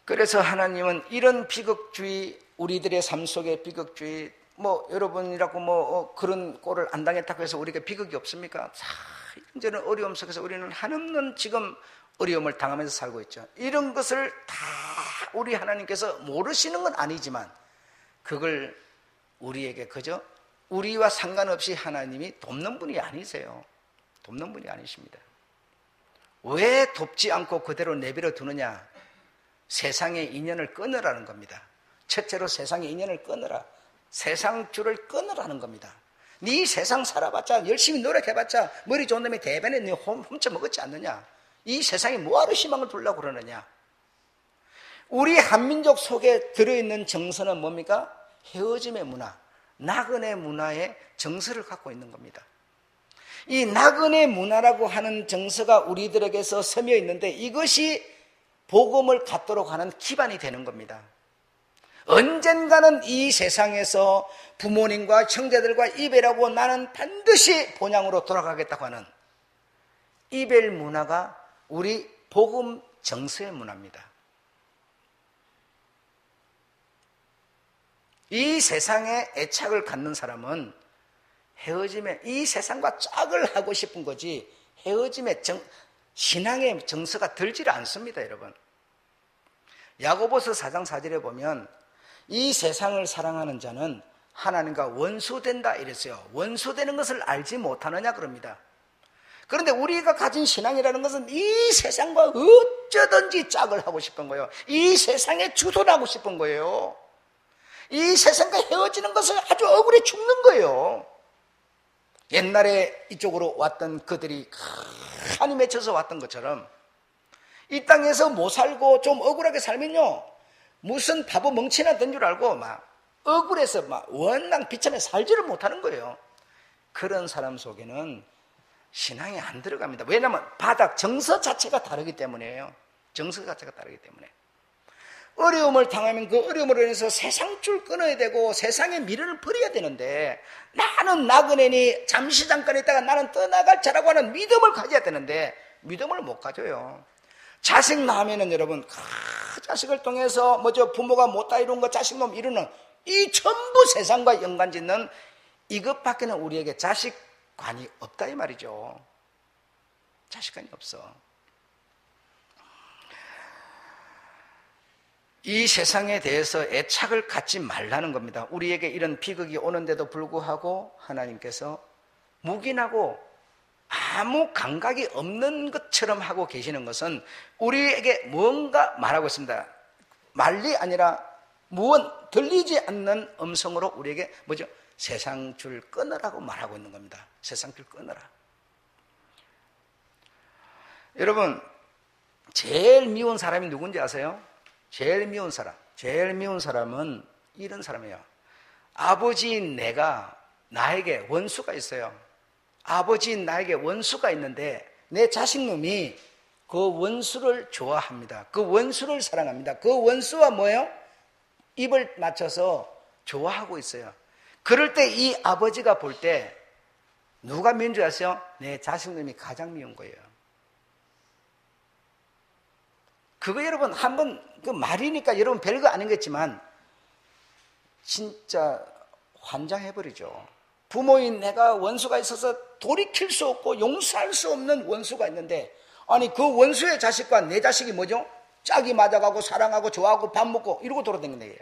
그래서 하나님은 이런 비극주의, 우리들의 삶 속의 비극주의, 여러분이라고 그런 꼴을 안 당했다고 해서 우리가 비극이 없습니까? 이제는 어려움 속에서 우리는 한없는 지금 어려움을 당하면서 살고 있죠. 이런 것을 다 우리 하나님께서 모르시는 건 아니지만 그걸 우리에게 그저 우리와 상관없이 하나님이 돕는 분이 아니세요. 돕는 분이 아니십니다. 왜 돕지 않고 그대로 내버려 두느냐? 세상의 인연을 끊으라는 겁니다. 첫째로 세상의 인연을 끊으라. 세상 줄을 끊으라는 겁니다. 네 세상 살아봤자 열심히 노력해봤자 머리 좋은 놈이 대변에 네 훔쳐먹었지 않느냐? 이 세상에 뭐하러 희망을 두려고 그러느냐? 우리 한민족 속에 들어있는 정서는 뭡니까? 헤어짐의 문화, 나그네 문화의 정서를 갖고 있는 겁니다. 이 나그네 문화라고 하는 정서가 우리들에게서 스며 있는데 이것이 복음을 갖도록 하는 기반이 되는 겁니다. 언젠가는 이 세상에서 부모님과 형제들과 이별하고 나는 반드시 본향으로 돌아가겠다고 하는 이별 문화가 우리 복음 정서의 문화입니다. 이 세상에 애착을 갖는 사람은 헤어짐에 이 세상과 짝을 하고 싶은 거지 헤어짐에 신앙의 정서가 들지를 않습니다. 여러분, 야고보서 4장 4절에 보면 이 세상을 사랑하는 자는 하나님과 원수된다 이랬어요. 원수되는 것을 알지 못하느냐 그럽니다. 그런데 우리가 가진 신앙이라는 것은 이 세상과 어쩌든지 짝을 하고 싶은 거예요. 이 세상에 주도하고 싶은 거예요. 이 세상과 헤어지는 것을 아주 억울해 죽는 거예요. 옛날에 이쪽으로 왔던 그들이 한이 맺혀서 왔던 것처럼 이 땅에서 못 살고 좀 억울하게 살면요, 무슨 바보 멍치나 된 줄 알고 막 억울해서 막 원망 비참해 살지를 못하는 거예요. 그런 사람 속에는 신앙이 안 들어갑니다. 왜냐하면 바닥 정서 자체가 다르기 때문이에요. 정서 자체가 다르기 때문에 어려움을 당하면 그 어려움으로 인해서 세상줄 끊어야 되고 세상의 미련을 버려야 되는데, 나는 나그네니 잠시 잠깐 있다가 나는 떠나갈 자라고 하는 믿음을 가져야 되는데 믿음을 못 가져요. 자식 낳으면은 여러분 자식을 통해서 뭐죠, 부모가 못다 이룬 거 자식놈 이루는 이 전부 세상과 연관짓는 이것밖에는 우리에게 자식관이 없다 이 말이죠. 자식관이 없어. 이 세상에 대해서 애착을 갖지 말라는 겁니다. 우리에게 이런 비극이 오는데도 불구하고 하나님께서 묵인하고 아무 감각이 없는 것처럼 하고 계시는 것은 우리에게 뭔가 말하고 있습니다. 말이 아니라 무언 들리지 않는 음성으로 우리에게 뭐죠? 세상 줄 끊으라고 말하고 있는 겁니다. 세상 줄 끊으라. 여러분, 제일 미운 사람이 누군지 아세요? 제일 미운 사람은 이런 사람이에요. 아버지인 내가 나에게 원수가 있어요. 아버지인 나에게 원수가 있는데 내 자식놈이 그 원수를 좋아합니다. 그 원수를 사랑합니다. 그 원수와 뭐예요? 입을 맞춰서 좋아하고 있어요. 그럴 때 이 아버지가 볼 때 누가 미운 줄 아세요? 내 자식놈이 가장 미운 거예요. 그거 여러분 한번 그 말이니까 여러분 별거 아니겠지만 진짜 환장해버리죠. 부모인 내가 원수가 있어서 돌이킬 수 없고 용서할 수 없는 원수가 있는데, 아니 그 원수의 자식과 내 자식이 뭐죠? 짝이 맞아가고 사랑하고 좋아하고 밥 먹고 이러고 돌아다니는 거예요.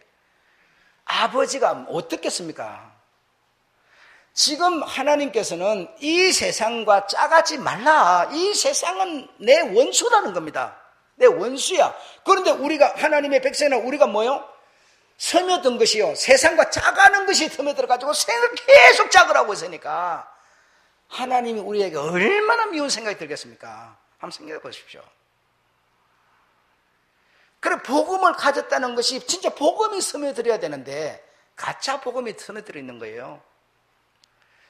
아버지가 어떻겠습니까? 지금 하나님께서는 이 세상과 짝하지 말라. 이 세상은 내 원수라는 겁니다. 내 원수야. 그런데 우리가 하나님의 백성이나 우리가 뭐요? 스며든 것이요, 세상과 짝하는 것이 스며들어가지고 생을 계속 짝을 하고 있으니까 하나님이 우리에게 얼마나 미운 생각이 들겠습니까? 한번 생각해 보십시오. 그래, 복음을 가졌다는 것이 진짜 복음이 스며들어야 되는데 가짜 복음이 스며들어 있는 거예요.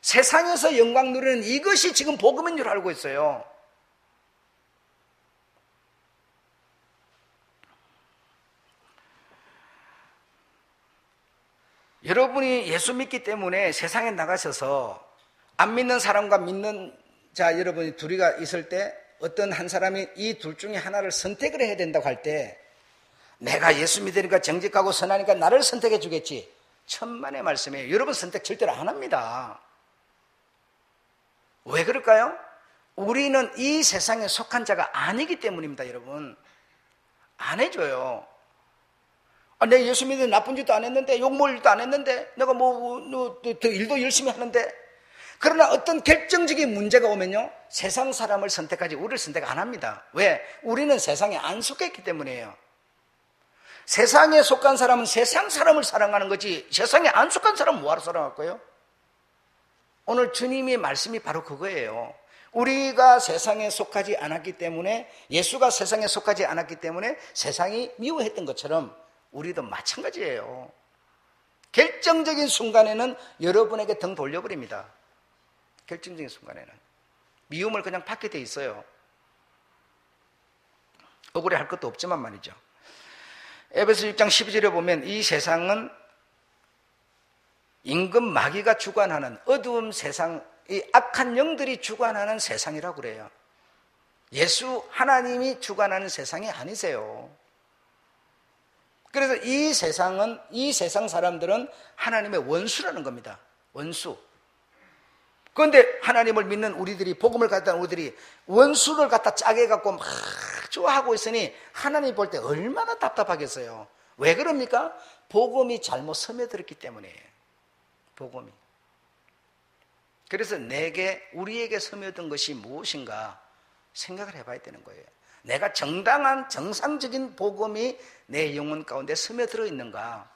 세상에서 영광 누리는 이것이 지금 복음인 줄 알고 있어요. 여러분이 예수 믿기 때문에 세상에 나가셔서 안 믿는 사람과 믿는 자 여러분이 둘이가 있을 때 어떤 한 사람이 이 둘 중에 하나를 선택을 해야 된다고 할 때 내가 예수 믿으니까 정직하고 선하니까 나를 선택해 주겠지. 천만의 말씀이에요. 여러분 선택 절대로 안 합니다. 왜 그럴까요? 우리는 이 세상에 속한 자가 아니기 때문입니다. 여러분 안 해줘요. 내가 예수 믿는 나쁜 짓도 안 했는데, 욕먹을 일도 안 했는데, 내가 더 일도 열심히 하는데. 그러나 어떤 결정적인 문제가 오면요, 세상 사람을 선택하지 우리를 선택 안 합니다. 왜? 우리는 세상에 안 속했기 때문이에요. 세상에 속한 사람은 세상 사람을 사랑하는 거지, 세상에 안 속한 사람은 뭐하러 사랑할 거예요? 오늘 주님의 말씀이 바로 그거예요. 우리가 세상에 속하지 않았기 때문에, 예수가 세상에 속하지 않았기 때문에 세상이 미워했던 것처럼 우리도 마찬가지예요. 결정적인 순간에는 여러분에게 등 돌려버립니다. 결정적인 순간에는 미움을 그냥 받게 돼 있어요. 억울해할 것도 없지만 말이죠. 에베소 6장 12절에 보면 이 세상은 임금 마귀가 주관하는 어두운 세상, 이 악한 영들이 주관하는 세상이라고 그래요. 예수 하나님이 주관하는 세상이 아니세요. 그래서 이 세상 사람들은 하나님의 원수라는 겁니다. 원수. 그런데 하나님을 믿는 우리들이, 복음을 갖다 우리들이 원수를 갖다 짜게 갖고 막 좋아하고 있으니 하나님 볼 때 얼마나 답답하겠어요. 왜 그럽니까? 복음이 잘못 스며들었기 때문이에요. 복음이. 그래서 우리에게 스며든 것이 무엇인가 생각을 해봐야 되는 거예요. 내가 정당한 정상적인 복음이 내 영혼 가운데 스며들어 있는가?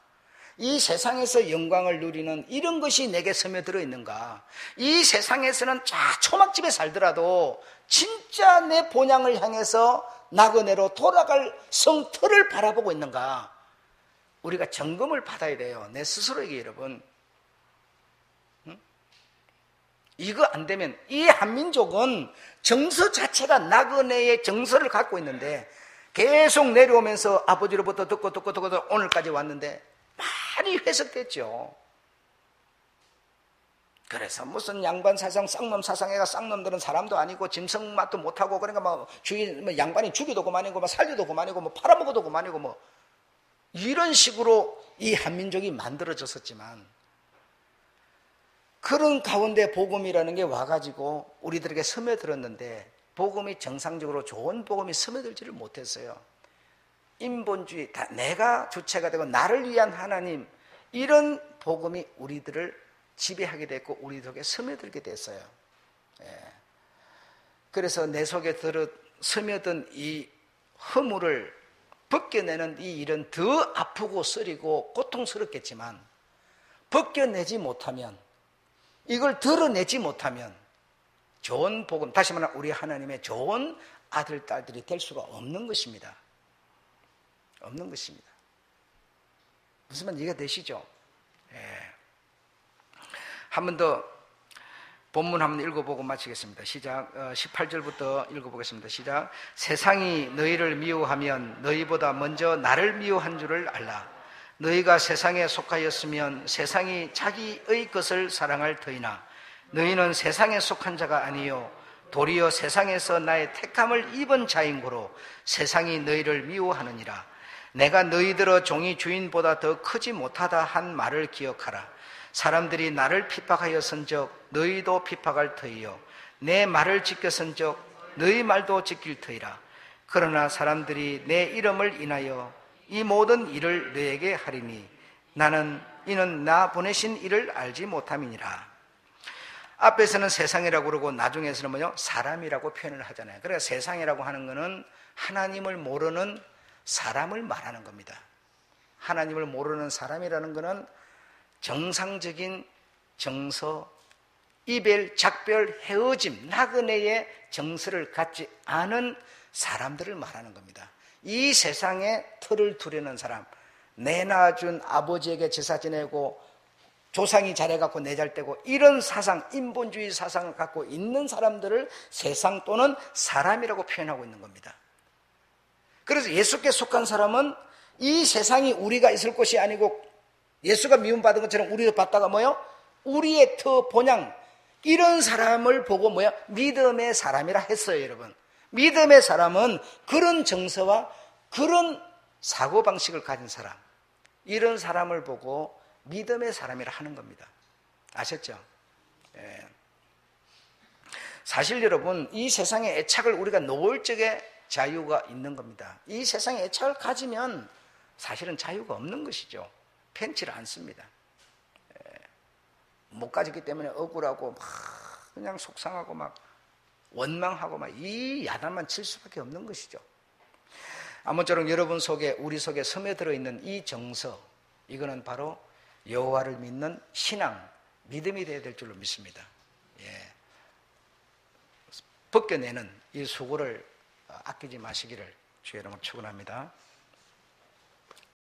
이 세상에서 영광을 누리는 이런 것이 내게 스며들어 있는가? 이 세상에서는 초막집에 살더라도 진짜 내 본향을 향해서 나그네로 돌아갈 성터를 바라보고 있는가? 우리가 점검을 받아야 돼요. 내 스스로에게 여러분. 이거 안 되면 이 한민족은 정서 자체가 나그네의 정서를 갖고 있는데 계속 내려오면서 아버지로부터 듣고 오늘까지 왔는데 많이 회석됐죠. 그래서 무슨 양반 사상, 쌍놈 사상애가 쌍놈들은 사람도 아니고 짐승 맛도 못하고 그러니까 양반이 죽이도 그만이고 살리도 그만이고 팔아먹어도 그만이고 이런 식으로 이 한민족이 만들어졌었지만 그런 가운데 복음이라는 게 와가지고 우리들에게 스며들었는데 복음이 정상적으로 좋은 복음이 스며들지를 못했어요. 인본주의, 내가 주체가 되고 나를 위한 하나님, 이런 복음이 우리들을 지배하게 됐고 우리 속에 스며들게 됐어요. 그래서 내 속에 스며든 이 허물을 벗겨내는 이 일은 더 아프고 쓰리고 고통스럽겠지만 벗겨내지 못하면, 이걸 드러내지 못하면 좋은 복음, 다시 말하면 우리 하나님의 좋은 아들, 딸들이 될 수가 없는 것입니다. 없는 것입니다. 무슨 말 이해가 되시죠? 한 번 더 본문 한번 읽어보고 마치겠습니다. 시작. 18절부터 읽어보겠습니다. 시작. 세상이 너희를 미워하면 너희보다 먼저 나를 미워한 줄을 알라. 너희가 세상에 속하였으면 세상이 자기의 것을 사랑할 터이나 너희는 세상에 속한 자가 아니요 도리어 세상에서 나의 택함을 입은 자인 고로 세상이 너희를 미워하느니라. 내가 너희들의 종이 주인보다 더 크지 못하다 한 말을 기억하라. 사람들이 나를 핍박하였은적 너희도 핍박할 터이요 내 말을 지켰은적 너희 말도 지킬 터이라. 그러나 사람들이 내 이름을 인하여 이 모든 일을 너에게 하리니 이는 나 보내신 이를 알지 못함이니라. 앞에서는 세상이라고 그러고 나중에서는 사람이라고 표현을 하잖아요. 그러니까 세상이라고 하는 것은 하나님을 모르는 사람을 말하는 겁니다. 하나님을 모르는 사람이라는 것은 정상적인 정서, 이별, 작별, 헤어짐, 나그네의 정서를 갖지 않은 사람들을 말하는 겁니다. 이 세상에 틀을 두려는 사람, 내 낳아준 아버지에게 제사 지내고 조상이 잘해갖고 내 잘되고 이런 사상, 인본주의 사상을 갖고 있는 사람들을 세상 또는 사람이라고 표현하고 있는 겁니다. 그래서 예수께 속한 사람은 이 세상이 우리가 있을 곳이 아니고 예수가 미움받은 것처럼 우리도 받다가 우리의 터 본향, 이런 사람을 보고 믿음의 사람이라 했어요. 여러분, 믿음의 사람은 그런 정서와 그런 사고방식을 가진 사람, 이런 사람을 보고 믿음의 사람이라 하는 겁니다. 아셨죠? 사실 여러분, 이 세상의 애착을 우리가 놓을 적에 자유가 있는 겁니다. 이 세상의 애착을 가지면 사실은 자유가 없는 것이죠. 편치를 않습니다. 못 가졌기 때문에 억울하고 그냥 속상하고 원망하고 이 야단만 칠 수밖에 없는 것이죠. 아무쪼록 여러분 속에, 우리 속에 스며들어 있는 이 정서, 이거는 바로 여호와를 믿는 신앙, 믿음이 되어야 될 줄로 믿습니다. 벗겨내는 이 수고를 아끼지 마시기를 주의 이름으로 축원합니다.